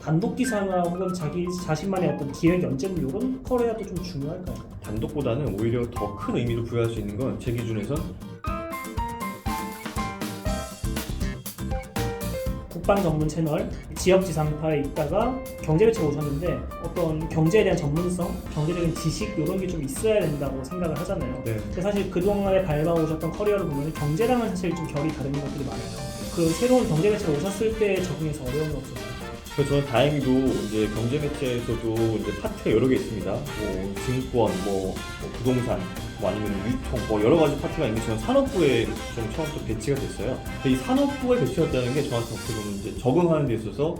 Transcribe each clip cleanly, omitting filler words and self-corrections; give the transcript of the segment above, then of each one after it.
단독 기사나 혹은 자기 자신만의 어떤 기획 연재물 이런 커리어도 좀 중요할까요? 단독보다는 오히려 더 큰 의미를 부여할 수 있는 건 제 기준에선 국방 전문 채널 지역지상파에 있다가 경제매체에 오셨는데 어떤 경제에 대한 전문성, 경제적인 지식 이런 게 좀 있어야 된다고 생각을 하잖아요. 네. 근데 사실 그동안에 밟아오셨던 커리어를 보면 경제랑은 사실 좀 결이 다른 것들이 많아요. 그 새로운 경제매체로 오셨을 때 적응해서 어려움이 없었나요? 그래서 저는 다행히도 이제 경제 매체에서도 이제 파트가 여러 개 있습니다. 뭐 증권, 뭐 부동산, 뭐 아니면 유통, 뭐 여러 가지 파트가 있는데 저는 산업부에 좀 처음부터 배치가 됐어요. 근데 이 산업부에 배치였다는 게 저한테 어떻게 보면 이제 적응하는 데 있어서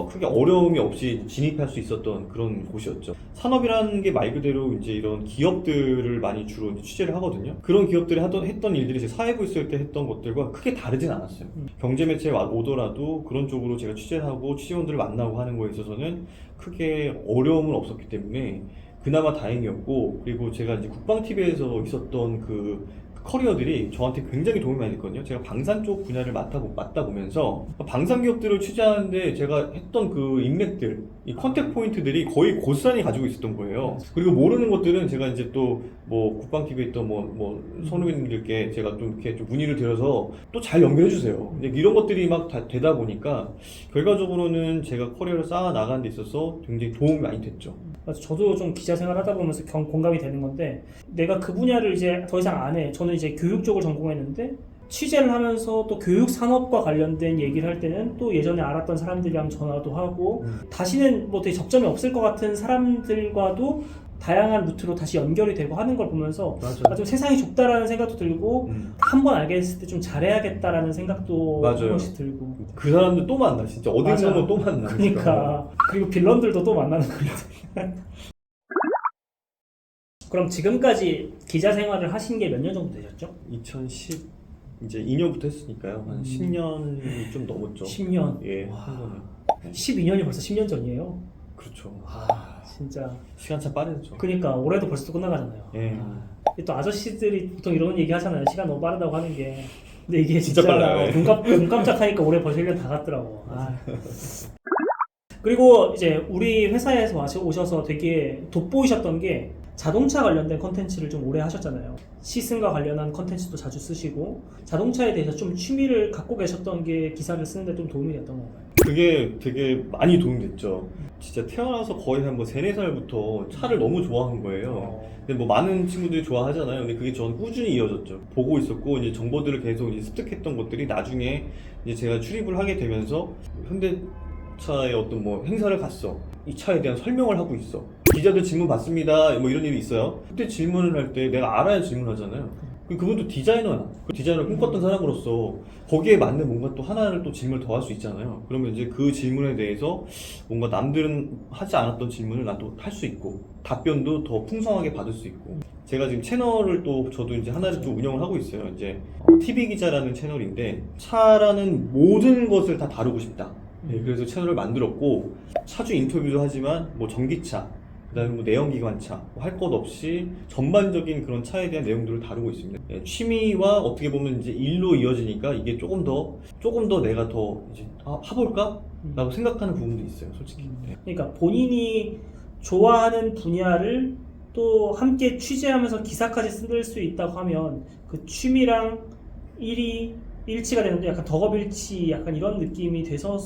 크게 어려움이 없이 진입할 수 있었던 그런 곳이었죠. 산업이라는 게 말 그대로 이제 이런 기업들을 많이 주로 이제 취재를 하거든요. 그런 기업들이 했던 일들이 제 사회부 있을 때 했던 것들과 크게 다르진 않았어요. 경제 매체에 오더라도 그런 쪽으로 제가 취재를 하고 취재원들을 만나고 하는 거에 있어서는 크게 어려움은 없었기 때문에 그나마 다행이었고, 그리고 제가 이제 국방TV에서 있었던 그 커리어들이 저한테 굉장히 도움이 많이 됐거든요. 제가 방산 쪽 분야를 맡다 보면서 방산 기업들을 취재하는데 제가 했던 그 인맥들, 이 컨택 포인트들이 거의 고스란히 가지고 있었던 거예요. 그리고 모르는 것들은 제가 이제 또 뭐 국방TV에 있던 뭐 선후배님들께 제가 좀 이렇게 좀 문의를 드려서 또 잘 연결해 주세요. 근데 이런 것들이 막 다 되다 보니까 결과적으로는 제가 커리어를 쌓아 나가는 데 있어서 굉장히 도움이 많이 됐죠. 맞아, 저도 좀 기자 생활 하다 보면서 공감이 되는 건데, 내가 그 분야를 이제 더 이상 안 해. 저는 이제 교육 쪽을 전공했는데 취재를 하면서 또 교육 산업과 관련된 얘기를 할 때는 또 예전에 알았던 사람들이랑 전화도 하고 다시는 뭐 되게 접점이 없을 것 같은 사람들과도 다양한 루트로 다시 연결이 되고 하는 걸 보면서 좀 세상이 좁다라는 생각도 들고 한 번 알게 됐을 때 좀 잘해야겠다라는 생각도 한 번씩 들고, 그 사람들 또 만나, 진짜 어디 가면 또 만나. 그러니까 그리고 빌런들도 또 만나는 거예요. 그럼 지금까지 기자 생활을 하신 게 몇 년 정도 되셨죠? 2010 이제 2년부터 했으니까요. 한 10년이 좀 넘었죠. 10년. 예. 와, 12년이 벌써 10년 전이에요. 그렇죠. 진짜. 시간 참 빠르죠. 그러니까 올해도 벌써 또 끝나가잖아요. 예. 또 아저씨들이 보통 이런 얘기 하잖아요. 시간 너무 빠르다고 하는 게. 근데 이게 진짜 빨라요. 눈 깜짝하니까 올해 벌써 1년 다 갔더라고. 그리고 이제 우리 회사에서 오셔서 되게 돋보이셨던 게 자동차 관련된 컨텐츠를 좀 오래 하셨잖아요. 시승과 관련한 컨텐츠도 자주 쓰시고 자동차에 대해서 좀 취미를 갖고 계셨던 게 기사를 쓰는데 좀 도움이 됐던 건가요? 그게 되게 많이 도움이 됐죠. 진짜 태어나서 거의 한 뭐 3, 4살부터 차를 너무 좋아한 거예요. 근데 뭐 많은 친구들이 좋아하잖아요. 근데 그게 전 꾸준히 이어졌죠. 보고 있었고 이제 정보들을 계속 이제 습득했던 것들이 나중에 이제 제가 출입을 하게 되면서 현대차의 어떤 뭐 행사를 갔어. 이 차에 대한 설명을 하고 있어. 기자들 질문 받습니다. 뭐 이런 일이 있어요. 그때 질문을 할 때 내가 알아야 질문하잖아요. 그분도 디자이너야. 그 디자이너를 꿈꿨던 사람으로서 거기에 맞는 뭔가 또 하나를 또 질문을 더 할 수 있잖아요. 그러면 이제 그 질문에 대해서 뭔가 남들은 하지 않았던 질문을 난 또 할 수 있고 답변도 더 풍성하게 받을 수 있고, 제가 지금 채널을 또 저도 이제 하나를 또 운영을 하고 있어요. 이제 TV 기자라는 채널인데 차라는 모든 것을 다 다루고 싶다. 네, 그래서 채널을 만들었고 차주 인터뷰도 하지만 뭐 전기차, 그다음에 뭐 내연기관차, 할 것 없이 전반적인 그런 차에 대한 내용들을 다루고 있습니다. 예, 취미와 어떻게 보면 이제 일로 이어지니까 이게 조금 더 내가 더 이제 해볼까? 라고 생각하는 부분도 있어요, 솔직히. 예. 그러니까 본인이 좋아하는 분야를 또 함께 취재하면서 기사까지 쓸 수 있다고 하면 그 취미랑 일이 일치가 되는데 약간 덕업일치 약간 이런 느낌이 돼서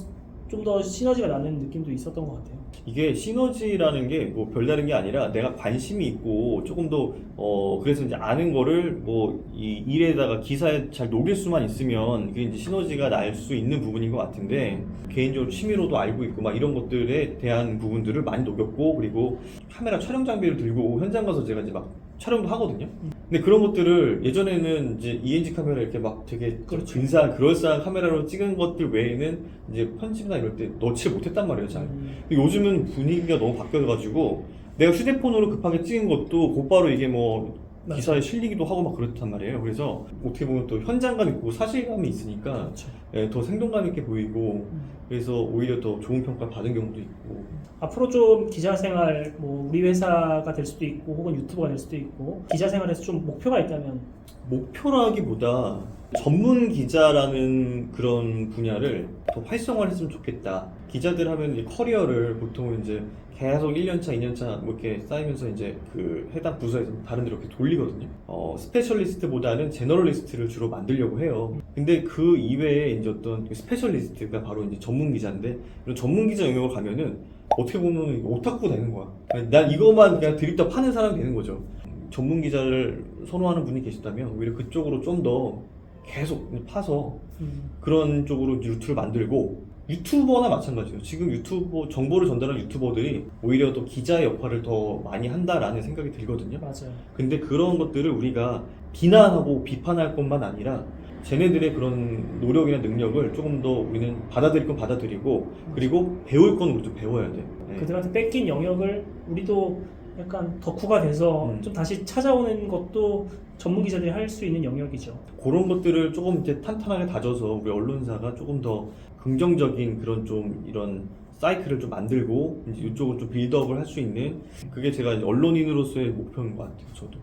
좀 더 시너지가 나는 느낌도 있었던 것 같아요. 이게 시너지라는 게 뭐 별다른 게 아니라 내가 관심이 있고 조금 더 그래서 이제 아는 거를 뭐 이 일에다가 기사에 잘 녹일 수만 있으면 그게 이제 시너지가 날 수 있는 부분인 것 같은데, 개인적으로 취미로도 알고 있고 막 이런 것들에 대한 부분들을 많이 녹였고, 그리고 카메라 촬영 장비를 들고 현장 가서 제가 이제 막 촬영도 하거든요. 근데 그런 것들을 예전에는 이제 ENG 카메라 이렇게 막 되게 근사한 그럴싸한 카메라로 찍은 것들 외에는 이제 편집이나 이럴 때 넣지 못했단 말이에요, 잘. 근데 요즘은 분위기가 너무 바뀌어가지고 내가 휴대폰으로 급하게 찍은 것도 곧바로 이게 뭐 기사에 실리기도 하고 막 그렇단 말이에요. 그래서 어떻게 보면 또 현장감 있고 사실감이 있으니까 그렇죠. 예, 더 생동감 있게 보이고 그래서 오히려 더 좋은 평가 받은 경우도 있고. 앞으로 좀 기자 생활, 뭐 우리 회사가 될 수도 있고 혹은 유튜버가 될 수도 있고 기자 생활에서 좀 목표가 있다면? 목표라기보다 전문 기자라는 그런 분야를 더 활성화를 했으면 좋겠다. 기자들 하면 이 커리어를 보통 이제 계속 1년차, 2년차 뭐 이렇게 쌓이면서 이제 그 해당 부서에서 다른 데로 이렇게 돌리거든요. 스페셜리스트보다는 제너럴리스트를 주로 만들려고 해요. 근데 그 이외에 이제 어떤 스페셜리스트가 바로 이제 전문 기자인데, 이런 전문 기자 영역을 가면은 어떻게 보면 오타쿠 되는 거야. 난 이것만 그냥 드립다 파는 사람이 되는 거죠. 전문 기자를 선호하는 분이 계시다면 오히려 그쪽으로 좀 더 계속 파서 그런 쪽으로 루트를 만들고, 유튜버나 마찬가지예요. 지금 유튜버 정보를 전달하는 유튜버들이 오히려 더 기자의 역할을 더 많이 한다라는 생각이 들거든요. 맞아요. 근데 그런 것들을 우리가 비난하고 비판할 것만 아니라 쟤네들의 그런 노력이나 능력을 조금 더 우리는 받아들일 건 받아들이고, 그리고 배울 건 우리도 배워야 돼. 네. 그들한테 뺏긴 영역을 우리도 약간 덕후가 돼서 좀 다시 찾아오는 것도 전문 기자들이 할 수 있는 영역이죠. 그런 것들을 조금 이제 탄탄하게 다져서 우리 언론사가 조금 더 긍정적인 그런 좀 이런 사이클을 좀 만들고 이제 이쪽을 좀 빌드업을 할 수 있는, 그게 제가 이제 언론인으로서의 목표인 것 같아요. 저도.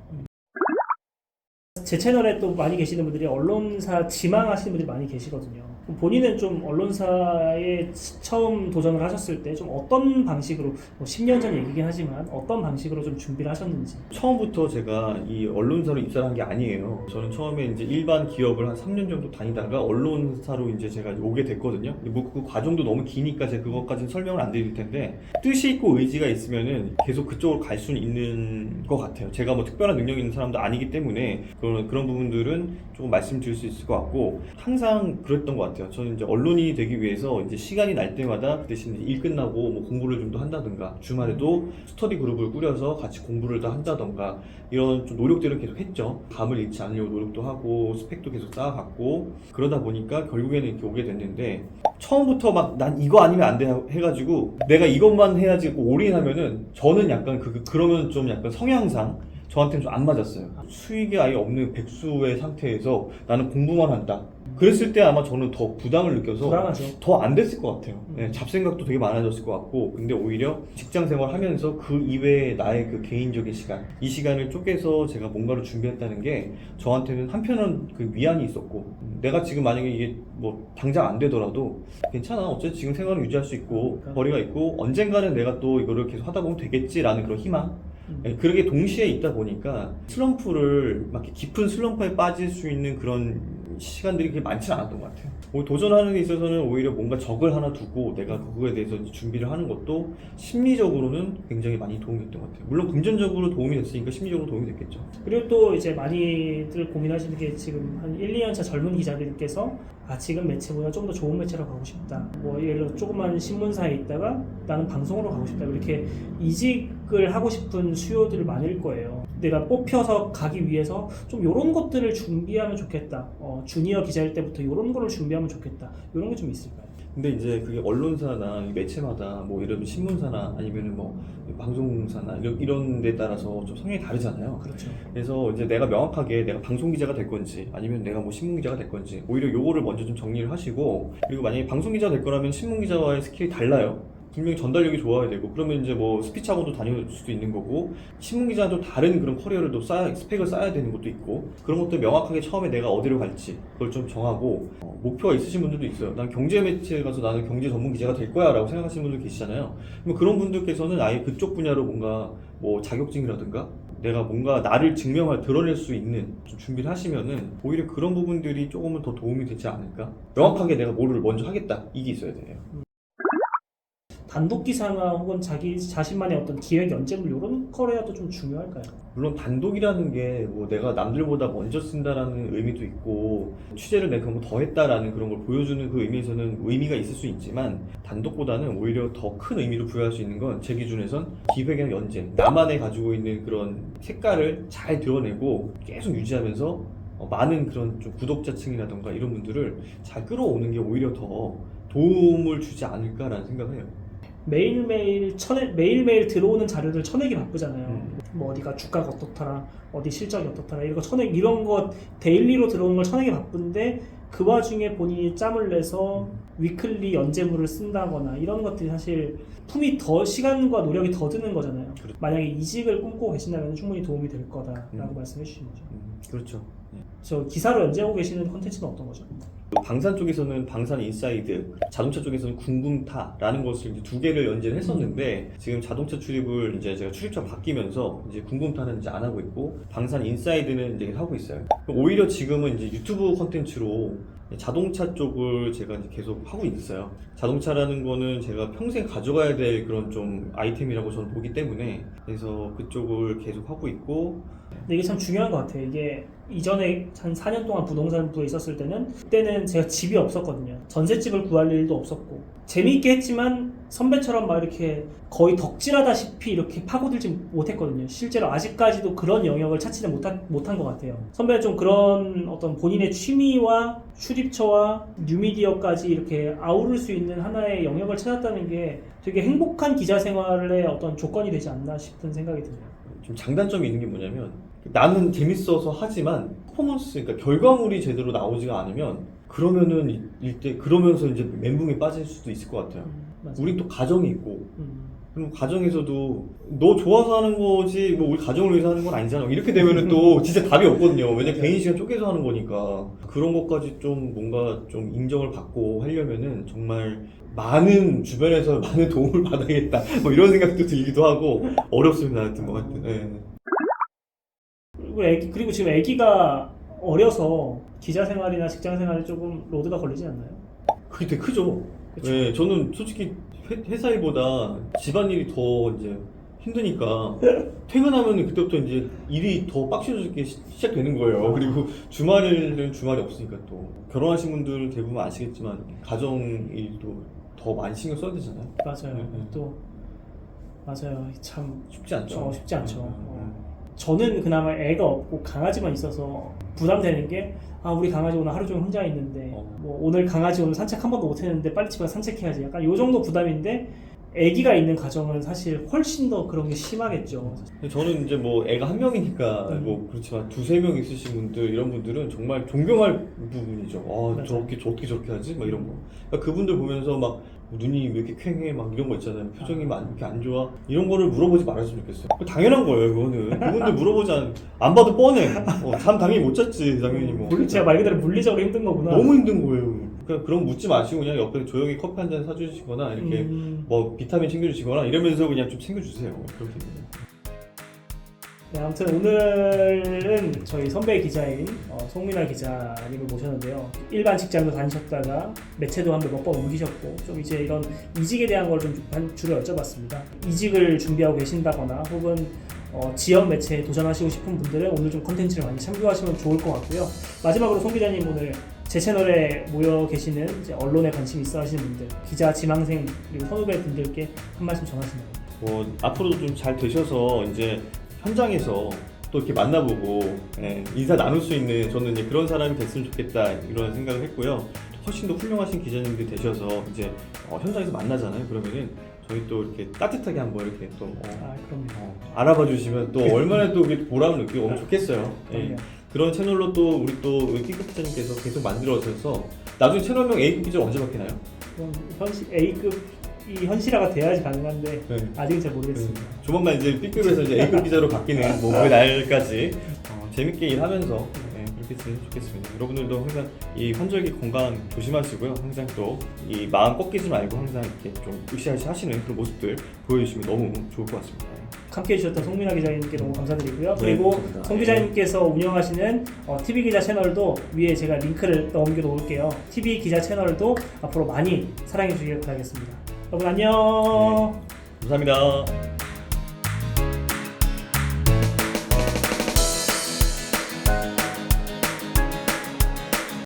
제 채널에 또 많이 계시는 분들이 언론사 지망하시는 분들이 많이 계시거든요. 본인은 좀 언론사에 처음 도전을 하셨을 때 좀 어떤 방식으로, 뭐 10년 전 얘기긴 하지만 어떤 방식으로 좀 준비를 하셨는지. 처음부터 제가 이 언론사로 입사를 한 게 아니에요. 저는 처음에 이제 일반 기업을 한 3년 정도 다니다가 언론사로 이제 제가 오게 됐거든요. 뭐 그 과정도 너무 기니까 제가 그것까지는 설명을 안 드릴 텐데, 뜻이 있고 의지가 있으면은 계속 그쪽으로 갈 수는 있는 것 같아요. 제가 뭐 특별한 능력이 있는 사람도 아니기 때문에 그런 부분들은 조금 말씀드릴 수 있을 것 같고, 항상 그랬던 것 같아요. 저는 이제 언론인이 되기 위해서 이제 시간이 날 때마다 그 대신 일 끝나고 뭐 공부를 좀 더 한다든가, 주말에도 스터디 그룹을 꾸려서 같이 공부를 더 한다든가, 이런 좀 노력들을 계속 했죠. 감을 잃지 않으려고 노력도 하고 스펙도 계속 쌓아갔고, 그러다 보니까 결국에는 이렇게 오게 됐는데, 처음부터 막 난 이거 아니면 안 돼 해가지고 내가 이것만 해야지 올인하면은, 저는 약간 그러면 좀 약간 성향상 저한테는 좀 안 맞았어요. 수익이 아예 없는 백수의 상태에서 나는 공부만 한다. 그랬을 때 아마 저는 더 부담을 느껴서 불안하죠. 더 안 됐을 것 같아요. 네, 잡생각도 되게 많아졌을 것 같고, 근데 오히려 직장 생활 하면서 그 이외에 나의 그 개인적인 시간, 이 시간을 쪼개서 제가 뭔가를 준비했다는 게 저한테는 한편은 그 위안이 있었고, 내가 지금 만약에 이게 뭐 당장 안 되더라도 괜찮아, 어차피 지금 생활은 유지할 수 있고 거리가 있고 언젠가는 내가 또 이거를 계속 하다 보면 되겠지라는 그런 희망, 그게 동시에 있다 보니까 슬럼프를 막 깊은 슬럼프에 빠질 수 있는 그런 시간들이 그렇게 많지는 않았던 것 같아요. 도전하는 데 있어서는 오히려 뭔가 적을 하나 두고 내가 그거에 대해서 준비를 하는 것도 심리적으로는 굉장히 많이 도움이 됐던 것 같아요. 물론 금전적으로 도움이 됐으니까 심리적으로 도움이 됐겠죠. 그리고 또 이제 많이들 고민하시는 게, 지금 한 1, 2년차 젊은 기자들께서 지금 매체보다 좀 더 좋은 매체로 가고 싶다, 뭐 예를 들어 조그만 신문사에 있다가 나는 방송으로 가고 싶다, 이렇게 이직을 하고 싶은 수요들이 많을 거예요. 내가 뽑혀서 가기 위해서 좀 이런 것들을 준비하면 좋겠다, 주니어 기자일 때부터 이런 거를 준비하면 좋겠다, 이런 게 좀 있을까요? 근데 이제 그게 언론사나 매체마다 뭐 예를 들면 신문사나 아니면은 뭐 방송사나 이런 데 따라서 좀 성향이 다르잖아요. 그렇죠. 그래서 이제 내가 명확하게 내가 방송 기자가 될 건지 아니면 내가 뭐 신문 기자가 될 건지, 오히려 요거를 먼저 좀 정리를 하시고, 그리고 만약에 방송 기자가 될 거라면 신문 기자와의 스킬이 달라요. 분명히 전달력이 좋아야 되고, 그러면 이제 뭐 스피치 학원도 다닐 수도 있는 거고, 신문 기자는 또 다른 그런 커리어를 또 스펙을 쌓아야 되는 것도 있고, 그런 것들 명확하게 처음에 내가 어디로 갈지 그걸 좀 정하고, 목표가 있으신 분들도 있어요. 난 경제 매체에 가서 나는 경제 전문 기자가 될 거야 라고 생각하시는 분들 계시잖아요. 그럼 그런 분들께서는 아예 그쪽 분야로 뭔가 뭐 자격증이라든가 내가 뭔가 나를 드러낼 수 있는 좀 준비를 하시면은 오히려 그런 부분들이 조금은 더 도움이 되지 않을까? 명확하게 내가 뭐를 먼저 하겠다, 이게 있어야 돼요. 단독 기사나 혹은 자기 자신만의 어떤 기획 연재물, 이런 커리어도 좀 중요할까요? 물론 단독이라는 게 뭐 내가 남들보다 먼저 쓴다라는 의미도 있고, 취재를 내가 그런 거 더 했다라는 그런 걸 보여주는 그 의미에서는 의미가 있을 수 있지만, 단독보다는 오히려 더 큰 의미로 부여할 수 있는 건 제 기준에선 기획이나 연재, 나만의 가지고 있는 그런 색깔을 잘 드러내고 계속 유지하면서 많은 그런 좀 구독자층이라던가 이런 분들을 잘 끌어오는 게 오히려 더 도움을 주지 않을까라는 생각을 해요. 매일매일 들어오는 자료들 쳐내기 바쁘잖아요. 뭐 어디가 주가가 어떻더라, 어디 실적이 어떻더라, 이런 거 이런 거 데일리로 들어오는 걸 쳐내기 바쁜데, 그 와중에 본인이 짬을 내서 위클리 연재물을 쓴다거나 이런 것들이 사실 품이 더 시간과 노력이 더 드는 거잖아요. 그렇죠. 만약에 이직을 꿈꾸고 계신다면 충분히 도움이 될 거다라고 말씀해 주신 거죠. 그렇죠. 저 기사로 연재하고 계시는 콘텐츠는 어떤 거죠? 방산 쪽에서는 방산 인사이드, 자동차 쪽에서는 궁금타라는 것을 이제 두 개를 연재를 했었는데 지금 자동차 출입을 이제 제가 출입처가 바뀌면서 이제 궁금타는 이제 안 하고 있고 방산 인사이드는 이제 하고 있어요. 오히려 지금은 이제 유튜브 콘텐츠로 자동차 쪽을 제가 이제 계속 하고 있어요. 자동차라는 거는 제가 평생 가져가야 될 그런 좀 아이템이라고 저는 보기 때문에 그래서 그쪽을 계속 하고 있고. 근데 이게 참 중요한 것 같아요. 이게 이전에 한 4년 동안 부동산부에 있었을 때는 그때는 제가 집이 없었거든요. 전셋집을 구할 일도 없었고 재미있게 했지만 선배처럼 막 이렇게 거의 덕질하다시피 이렇게 파고들지 못했거든요. 실제로 아직까지도 그런 영역을 찾지는 못한 것 같아요. 선배는 좀 그런 어떤 본인의 취미와 출입처와 뉴미디어까지 이렇게 아우를 수 있는 하나의 영역을 찾았다는 게 되게 행복한 기자 생활의 어떤 조건이 되지 않나 싶은 생각이 드네요. 좀 장단점이 있는 게 뭐냐면 나는 재밌어서 하지만 퍼포먼스, 그러니까 결과물이 제대로 나오지가 않으면 그러면은 그러면서 이제 멘붕에 빠질 수도 있을 것 같아요. 우린 또 가정이 있고 그럼 가정에서도 너 좋아서 하는 거지 뭐 우리 가정을 위해서 하는 건 아니잖아 이렇게 되면은 또 진짜 답이 없거든요. 왜냐면 개인 시간 쪼개서 하는 거니까. 그런 것까지 좀 뭔가 좀 인정을 받고 하려면은 정말 많은 주변에서 많은 도움을 받아야겠다 뭐 이런 생각도 들기도 하고 어렵습니다. 하여튼 뭐 하여튼. 네. 그리고 지금 아기가 어려서 기자 생활이나 직장 생활에 조금 로드가 걸리지 않나요? 그게 되게 크죠. 그쵸? 네, 저는 솔직히 회사 일보다 집안일이 더 이제 힘드니까 퇴근하면 그때부터 이제 일이 더 빡세지게 시작되는 거예요. 그리고 주말에는 주말이 없으니까 또 결혼하신 분들은 대부분 아시겠지만 가정 일도 더 많이 신경 써야 되잖아요. 맞아요. 네. 또 맞아요. 참 쉽지 않죠. 쉽지 않죠. 저는 그나마 애가 없고 강아지만 있어서 부담되는 게 우리 강아지 오늘 하루 종일 혼자 있는데 뭐 오늘 강아지 오늘 산책 한 번도 못 했는데 빨리 집에 가서 산책해야지 약간 요 정도 부담인데 애기가 있는 가정은 사실 훨씬 더 그런 게 심하겠죠. 저는 이제 뭐 애가 한 명이니까 뭐 그렇지만 두세 명 있으신 분들 이런 분들은 정말 존경할 부분이죠. 맞아요. 저렇게 하지? 막 이런 거. 그러니까 그분들 보면서 막 눈이 왜 이렇게 퀭해? 막 이런 거 있잖아요. 표정이 막 이렇게 안 좋아? 이런 거를 물어보지 말았으면 좋겠어요. 당연한 거예요, 그거는. 그분들 물어보지 안 봐도 뻔해. 잠 당연히 못 잤지, 당연히 뭐. 제가 말 그대로 물리적으로 힘든 거구나. 너무 힘든 거예요. 그러니까 그런 거 묻지 마시고 그냥 옆에 조용히 커피 한 잔 사주시거나 이렇게 뭐 비타민 챙겨주시거나 이러면서 그냥 좀 챙겨주세요. 그렇게. 네, 아무튼 오늘은 저희 선배 기자인 송민아 기자님을 모셨는데요. 일반 직장도 다니셨다가 매체도 한 몇 번 옮기셨고 좀 이제 이런 이직에 대한 걸 좀 주로 여쭤봤습니다. 이직을 준비하고 계신다거나 혹은 지역 매체에 도전하시고 싶은 분들은 오늘 좀 컨텐츠를 많이 참고하시면 좋을 것 같고요. 마지막으로 송 기자님 오늘 제 채널에 모여 계시는 이제 언론에 관심 있어 하시는 분들, 기자, 지망생 그리고 선후배 분들께 한 말씀 전하시나요? 앞으로도 좀 잘 되셔서 이제 현장에서 또 이렇게 만나보고 인사 나눌 수 있는 저는 이제 그런 사람이 됐으면 좋겠다 이런 생각을 했고요. 훨씬 더 훌륭하신 기자님들이 되셔서 이제 현장에서 만나잖아요. 그러면은 저희 또 이렇게 따뜻하게 한번 이렇게 또 알아봐 주시면 또 얼마나 또 보람을 느끼고 너무 좋겠어요. 그런 채널로 또 우리 또 B급 기자님께서 계속 만들어져서 나중에 채널명 A급 기자 언제 바뀌나요? 그럼 A급이 현실화가 돼야지 가능한데 아직은 잘 모르겠습니다. 조만간 이제 B급에서 이제 A급 기자로 바뀌는 그 날까지 재밌게 일하면서 그렇게 지내면 좋겠습니다. 여러분들도 항상 이 환절기 건강 조심하시고요. 항상 또 이 마음 꺾이지 말고 항상 이렇게 좀 으쌰으쌰 하시는 그런 모습들 보여주시면 너무 좋을 것 같습니다. 함께 해주셨던 송민아 기자님께 너무 감사드리고요. 그리고 송 기자님께서 운영하시는 TV 기자 채널도 위에 제가 링크를 넘겨 놓을게요. TV 기자 채널도 앞으로 많이 사랑해 주시길 바라겠습니다. 여러분 안녕. 감사합니다.